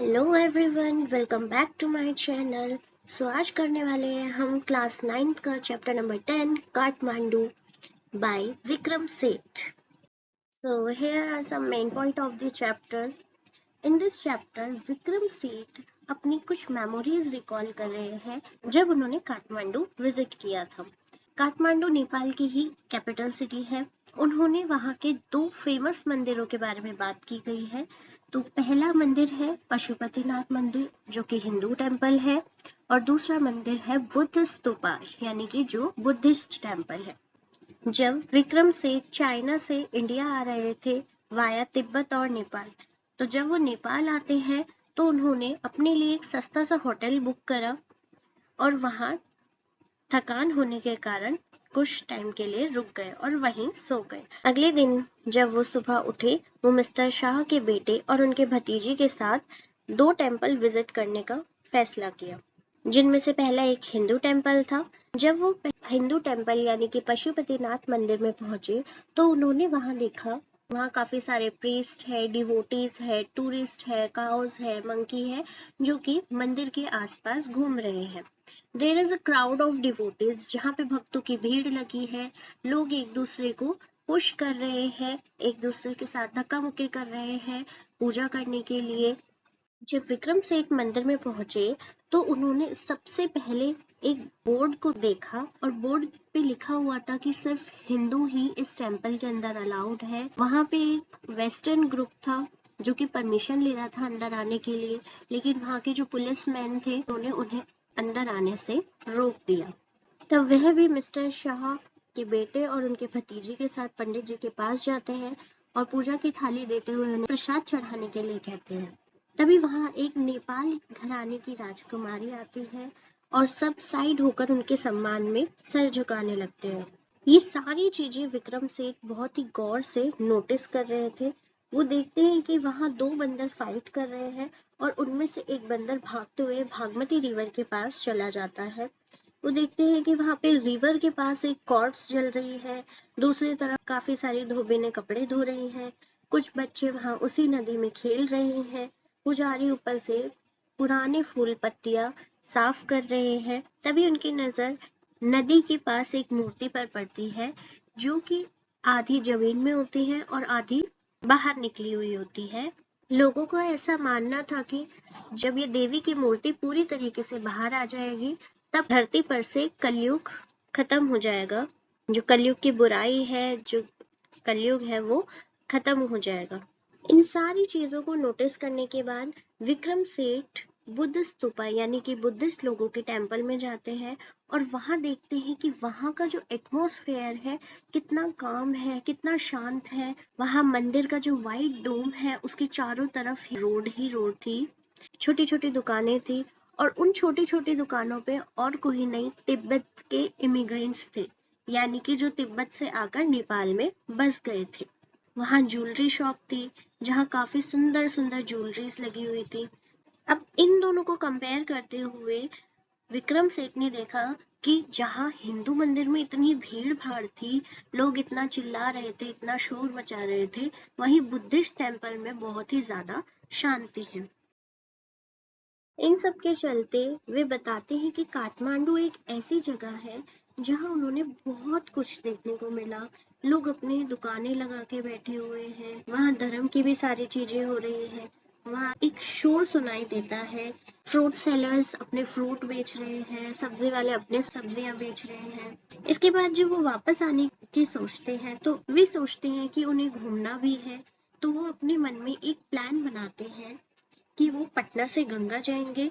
Hello everyone, welcome back to my channel. आज करने वाले हैं हम क्लास 9th का chapter number 10 Kathmandu by Vikram Seth. Here are some main point of the chapter. In this chapter Vikram Seth अपनी कुछ मेमोरीज रिकॉल कर रहे हैं जब उन्होंने काठमांडू विजिट किया था। काठमांडू नेपाल की ही कैपिटल सिटी है। उन्होंने वहाँ के दो फेमस मंदिरों के बारे में बात की गई है। तो पहला मंदिर है पशुपतिनाथ मंदिर जो कि हिंदू टेम्पल है, और दूसरा मंदिर है बुद्ध स्तूपा यानी कि जो बुद्धिस्ट टेम्पल है। जब विक्रम सेठ चाइना से इंडिया आ रहे थे वाया तिब्बत और नेपाल, तो जब वो नेपाल आते हैं तो उन्होंने अपने लिए एक सस्ता सा होटल बुक करा और वहाँ थकान होने के कारण कुछ टाइम के लिए रुक गए और वहीं सो गए। अगले दिन जब वो सुबह उठे, वो मिस्टर शाह के बेटे और उनके भतीजे के साथ दो टेम्पल विजिट करने का फैसला किया, जिनमें से पहला एक हिंदू टेम्पल था। जब वो हिंदू टेम्पल यानी कि पशुपतिनाथ मंदिर में पहुंचे तो उन्होंने वहां देखा, वहाँ काफी सारे प्रीस्ट है, डिवोटीज है, टूरिस्ट है, काउस है, मंकी है जो कि मंदिर के आसपास घूम रहे हैं। There is a crowd of devotees, जहाँ पे भक्तों की भीड़ लगी है। लोग एक दूसरे को पुश कर रहे हैं, एक दूसरे के साथ धक्का मुक्की कर रहे हैं पूजा करने के लिए। जब विक्रम सेठ मंदिर में पहुंचे तो उन्होंने सबसे पहले एक बोर्ड को देखा और बोर्ड पे लिखा हुआ था कि सिर्फ हिंदू ही इस टेम्पल के अंदर अलाउड है। वहां पे एक वेस्टर्न ग्रुप था जो कि परमिशन ले रहा था अंदर आने के लिए, लेकिन वहां के जो पुलिस मैन थे उन्होंने उन्हें अंदर आने से रोक दिया। तब वह भी मिस्टर शाह के बेटे और उनके भतीजे के साथ पंडित जी के पास जाते हैं और पूजा की थाली देते हुए उन्हें प्रसाद चढ़ाने के लिए कहते हैं। तभी वहां एक नेपाल घराने की राजकुमारी आती है और सब साइड होकर उनके सम्मान में सर झुकाने लगते हैं। ये सारी चीजें विक्रम सेठ बहुत ही गौर से नोटिस कर रहे थे। वो देखते हैं कि वहां दो बंदर फाइट कर रहे हैं और उनमें से एक बंदर भागते हुए भागमती रिवर के पास चला जाता है। वो देखते हैं कि वहां पे रिवर के पास एक कॉर्प्स जल रही है, दूसरी तरफ काफी सारी धोबिनें कपड़े धो रही हैं, कुछ बच्चे वहां उसी नदी में खेल रहे हैं, पुजारी ऊपर से पुराने फूल पत्तियां साफ कर रहे हैं। तभी उनकी नजर नदी के पास एक मूर्ति पर पड़ती है जो कि आधी जमीन में होती है और आधी बाहर निकली हुई होती है। लोगों का ऐसा मानना था कि जब ये देवी की मूर्ति पूरी तरीके से बाहर आ जाएगी तब धरती पर से कलयुग खत्म हो जाएगा। जो कलयुग की बुराई है, जो कलयुग है, वो खत्म हो जाएगा। इन सारी चीजों को नोटिस करने के बाद विक्रम सेठ बुद्ध स्तूपा यानी कि बुद्धिस्ट लोगों के टेम्पल में जाते हैं और वहां देखते हैं कि वहां का जो एटमॉस्फेयर है कितना काम है, कितना शांत है। वहां मंदिर का जो वाइट डोम है उसके चारों तरफ रोड ही रोड थी, छोटी छोटी दुकानें थी और उन छोटी छोटी दुकानों पे और कोई नहीं, तिब्बत के इमिग्रेंट्स थे, यानी कि जो तिब्बत से आकर नेपाल में बस गए थे। वहां ज्वेलरी शॉप थी जहां काफी सुंदर सुंदर ज्वेलरीज लगी हुई थी। अब इन दोनों को कंपेयर करते हुए विक्रम सेठ ने देखा कि जहां हिंदू मंदिर में इतनी भीड़ भाड़ थी, लोग इतना चिल्ला रहे थे, इतना शोर मचा रहे थे, वहीं बुद्धिस्ट टेम्पल में बहुत ही ज्यादा शांति है। इन सब के चलते वे बताते हैं कि काठमांडू एक ऐसी जगह है जहां उन्होंने बहुत कुछ देखने को मिला। लोग अपनी दुकानें लगा के बैठे हुए हैं, वहां धर्म की भी सारी चीजें हो रही है, वहां एक शोर सुनाई देता है, फ्रूट सेलर्स अपने फ्रूट बेच रहे हैं, सब्जी वाले अपने सब्जियां बेच रहे हैं। इसके बाद जब वो वापस आने की सोचते हैं तो वे सोचते हैं कि उन्हें घूमना भी है, तो वो अपने मन में एक प्लान बनाते हैं कि वो पटना से गंगा जाएंगे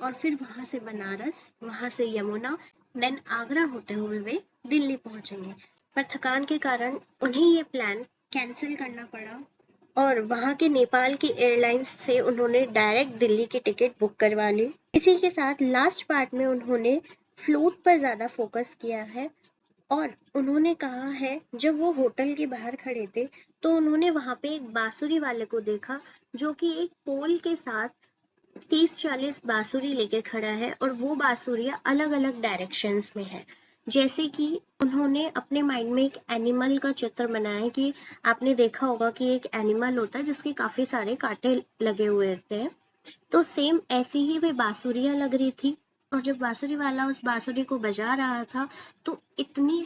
और फिर वहां से बनारस, वहां से यमुना, देन आगरा होते हुए वे दिल्ली पहुंचेंगे। पर थकान के कारण उन्हें ये प्लान कैंसिल करना पड़ा और वहां के नेपाल की एयरलाइंस से उन्होंने डायरेक्ट दिल्ली की टिकट बुक करवा ली। इसी के साथ लास्ट पार्ट में उन्होंने फ्लूट पर ज्यादा फोकस किया है और उन्होंने कहा है जब वो होटल के बाहर खड़े थे तो उन्होंने वहां पे एक बांसुरी वाले को देखा जो कि एक पोल के साथ 30-40 बांसुरी लेके खड़ा है और वो बांसुरियां अलग अलग डायरेक्शंस में है। जैसे कि उन्होंने अपने माइंड में एक एनिमल का चित्र बनाया कि आपने देखा होगा कि एक एनिमल होता है जिसके काफी सारे कांटे लगे हुए होते हैं, तो सेम ऐसी ही वे बांसुरियां लग रही थी, और जब बांसुरी वाला उस बांसुरी को बजा रहा था तो इतनी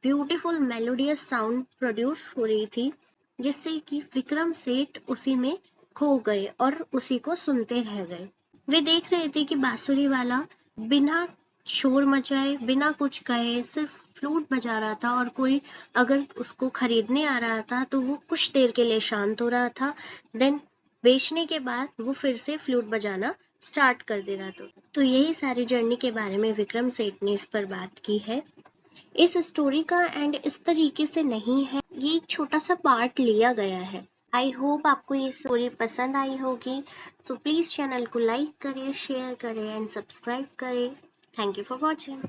ब्यूटीफुल मेलोडियस साउंड प्रोड्यूस हो रही थी जिससे कि विक्रम सेठ उसी में खो गए और उसी को सुनते रह गए। वे देख रहे थे कि बांसुरी वाला बिना शोर मचाए, बिना कुछ कहे, सिर्फ फ्लूट बजा रहा था, और कोई अगर उसको खरीदने आ रहा था तो वो कुछ देर के लिए शांत हो रहा था, देन बेचने के बाद वो फिर से फ्लूट बजाना स्टार्ट कर दे रहा था। तो यही सारी जर्नी के बारे में विक्रम सेठ ने इस पर बात की है। इस स्टोरी का एंड इस तरीके से नहीं है, ये एक छोटा सा पार्ट लिया गया है। आई होप आपको ये स्टोरी पसंद आई होगी, तो प्लीज चैनल को लाइक करें, शेयर करें एंड सब्सक्राइब करें। Thank you for watching.